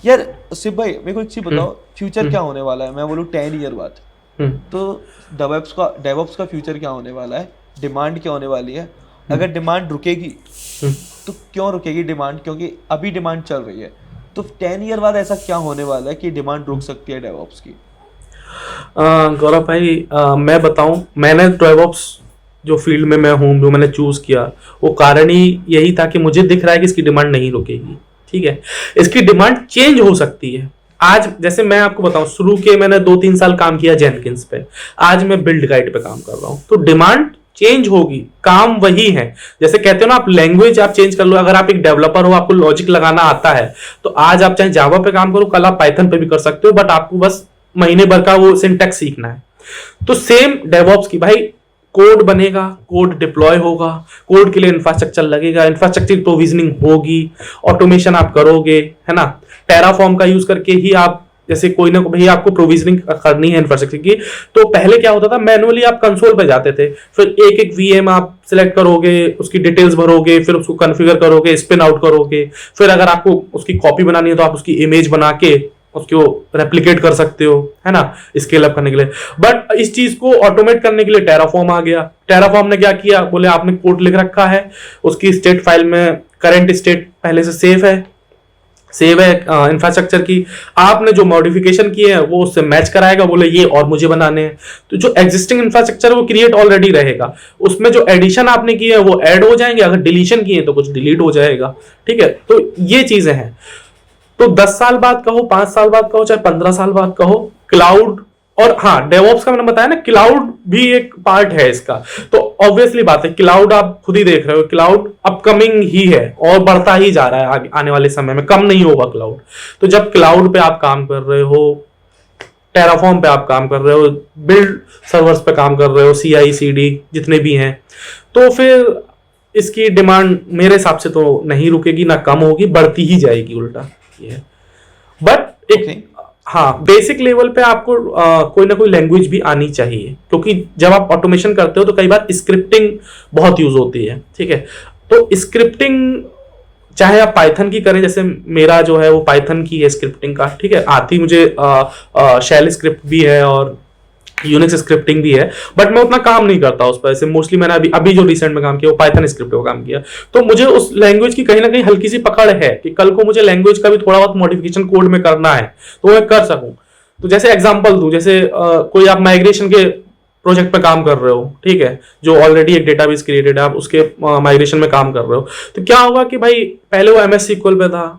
यार सिप भाई मेरे को एक चीज बताओ, फ्यूचर क्या होने वाला है? मैं बोलूँ 10 ईयर बाद, तो डेवऑप्स का फ्यूचर क्या होने वाला है? डिमांड क्या होने वाली है? अगर डिमांड रुकेगी तो क्यों रुकेगी डिमांड? क्योंकि अभी डिमांड चल रही है, तो 10 ईयर बाद ऐसा क्या होने वाला है कि डिमांड रुक सकती है डेवऑप्स की? गौरव भाई, मैं बताऊं, मैंने डेवऑप्स जो फील्ड में मैं हूं, जो मैंने चूज किया, वो कारण ही यही था कि मुझे दिख रहा है कि इसकी डिमांड नहीं रुकेगी। ठीक है, इसकी डिमांड चेंज हो सकती है। आज जैसे मैं आपको बताऊं, शुरू के मैंने 2-3 साल काम किया जेनकिंस पे, आज मैं बिल्ड गाइड पे काम कर रहा हूं, तो डिमांड चेंज होगी, काम वही है। जैसे कहते हो ना, आप लैंग्वेज आप चेंज कर लो, अगर आप एक डेवलपर हो, आपको लॉजिक लगाना आता है, तो आज आप चाहे जावा पे काम करो, कल आप पाइथन पे भी कर सकते हो, बट आपको बस महीने भर का वो सिंटैक्स सीखना है। तो सेम डेवऑप्स की भाई, कोड बनेगा, कोड डिप्लॉय होगा, कोड के लिए इंफ्रास्ट्रक्चर लगेगा, इंफ्रास्ट्रक्चर प्रोविजनिंग होगी, ऑटोमेशन आप करोगे, है ना। टेराफॉर्म का यूज करके ही आप, जैसे कोई ना कोई भाई आपको प्रोविजनिंग करनी है इंफ्रास्ट्रक्चर की, तो पहले क्या होता था, मैनुअली आप कंसोल पे जाते थे, फिर एक एक वीएम आप सिलेक्ट करोगे, उसकी डिटेल्स भरोगे, फिर उसको कॉन्फ़िगर करोगे, स्पिन आउट करोगे, फिर अगर आपको उसकी कॉपी बनानी है तो आप उसकी इमेज बना के उसको रेप्लिकेट कर सकते हो, है ना, स्केल अप करने के लिए। बट इस चीज को ऑटोमेट करने के लिए टेराफॉर्म आ गया। टेराफॉर्म ने क्या किया, बोले आपने कोड लिख रखा है, उसकी स्टेट फाइल में करंट स्टेट पहले से सेव है इंफ्रास्ट्रक्चर की, आपने जो मॉडिफिकेशन किए हैं वो उससे मैच कराएगा, बोले ये और मुझे बनाने हैं, तो जो एग्जिस्टिंग इंफ्रास्ट्रक्चर वो क्रिएट ऑलरेडी रहेगा, उसमें जो एडिशन आपने किए हैं वो ऐड हो जाएंगे, अगर डिलीशन किए तो कुछ डिलीट हो जाएगा। ठीक है, तो ये चीजें हैं। तो 10 साल बाद कहो, 5 साल बाद कहो, चाहे 15 साल बाद कहो, क्लाउड, और हाँ, डेवऑप्स का मैंने बताया ना, क्लाउड भी एक पार्ट है इसका। तो ऑब्वियसली बात है, क्लाउड आप खुद ही देख रहे हो, क्लाउड अपकमिंग ही है और बढ़ता ही जा रहा है, आगे आने वाले समय में कम नहीं होगा क्लाउड। तो जब क्लाउड पे आप काम कर रहे हो, टेराफॉर्म पे आप काम कर रहे हो, बिल्ड सर्वर्स पे काम कर रहे हो, CI/CD जितने भी हैं, तो फिर इसकी डिमांड मेरे हिसाब से तो नहीं रुकेगी, ना कम होगी, बढ़ती ही जाएगी उल्टा ये। बट एक हाँ, बेसिक लेवल पे आपको कोई ना कोई लैंग्वेज भी आनी चाहिए, क्योंकि जब आप ऑटोमेशन करते हो तो कई बार स्क्रिप्टिंग बहुत यूज होती है। ठीक है, तो स्क्रिप्टिंग चाहे आप पाइथन की करें, जैसे मेरा जो है वो पाइथन की है स्क्रिप्टिंग का। ठीक है, आती मुझे शेल स्क्रिप्ट भी है और यूनिक्स स्क्रिप्टिंग भी है, बट मैं उतना काम नहीं करता उस पर। मोस्टली मैंने अभी जो रिसेंट में काम किया वो पाइथन स्क्रिप्ट पर काम किया, तो मुझे उस लैंग्वेज की कहीं ना कहीं हल्की सी पकड़ है कि कल को मुझे लैंग्वेज का भी थोड़ा बहुत मॉडिफिकेशन कोड में करना है तो मैं कर सकूं। तो जैसे एग्जांपल दूं, जैसे कोई आप माइग्रेशन के प्रोजेक्ट पे काम कर रहे हो, ठीक है, जो ऑलरेडी एक डेटाबेस क्रिएटेड है, आप उसके माइग्रेशन में काम कर रहे हो, तो क्या होगा कि भाई पहले वो MS SQL पे था,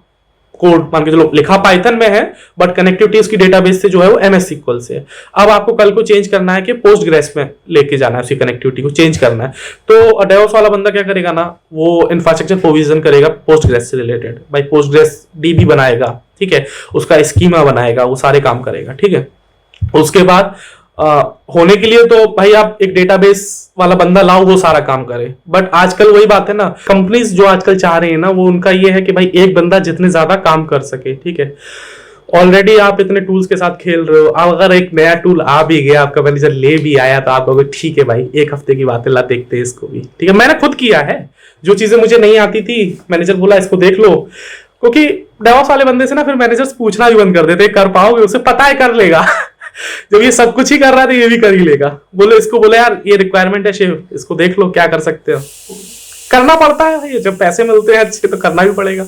कोड मान के चलो लिखा पाइथन में है, बट कनेक्टिविटी उसकी डेटाबेस से जो है वो MS SQL से है। अब आपको कल को चेंज करना है कि पोस्टग्रेस में लेके जाना है, उसकी कनेक्टिविटी को चेंज करना है, तो डेवऑप्स वाला बंदा क्या करेगा ना, वो इंफ्रास्ट्रक्चर प्रोविजन करेगा पोस्टग्रेस से रिलेटेड, भाई पोस्टग्रेस DB बनाएगा, ठीक है, उसका स्कीमा बनाएगा, वो सारे काम करेगा। ठीक है, उसके बाद होने के लिए तो भाई आप एक डेटाबेस वाला बंदा लाओ, वो सारा काम करे। बट आजकल वही बात है ना, कंपनीज जो आजकल चाह रहे हैं ना, वो उनका ये है कि भाई एक बंदा जितने ज्यादा काम कर सके। ठीक है, ऑलरेडी आप इतने टूल्स के साथ खेल रहे हो, अब अगर एक नया टूल आ भी गया, आपका मैनेजर ले भी आया, तो आप कहोगे ठीक है भाई, एक हफ्ते की बात है, ला देखते हैं इसको भी। ठीक है, मैंने खुद किया है, जो चीजें मुझे नहीं आती थी, मैनेजर बोला इसको देख लो, क्योंकि डेवऑप्स वाले बंदे से ना फिर मैनेजर्स पूछना भी बंद कर देते, कर पाओगे, उसे पता है कर लेगा जब ये सब कुछ ही कर रहा है तो ये भी कर ही लेगा। बोले इसको, बोले यार ये रिक्वायरमेंट है शिव, इसको देख लो क्या कर सकते हो। करना पड़ता है, जब पैसे मिलते हैं अच्छे तो करना भी पड़ेगा।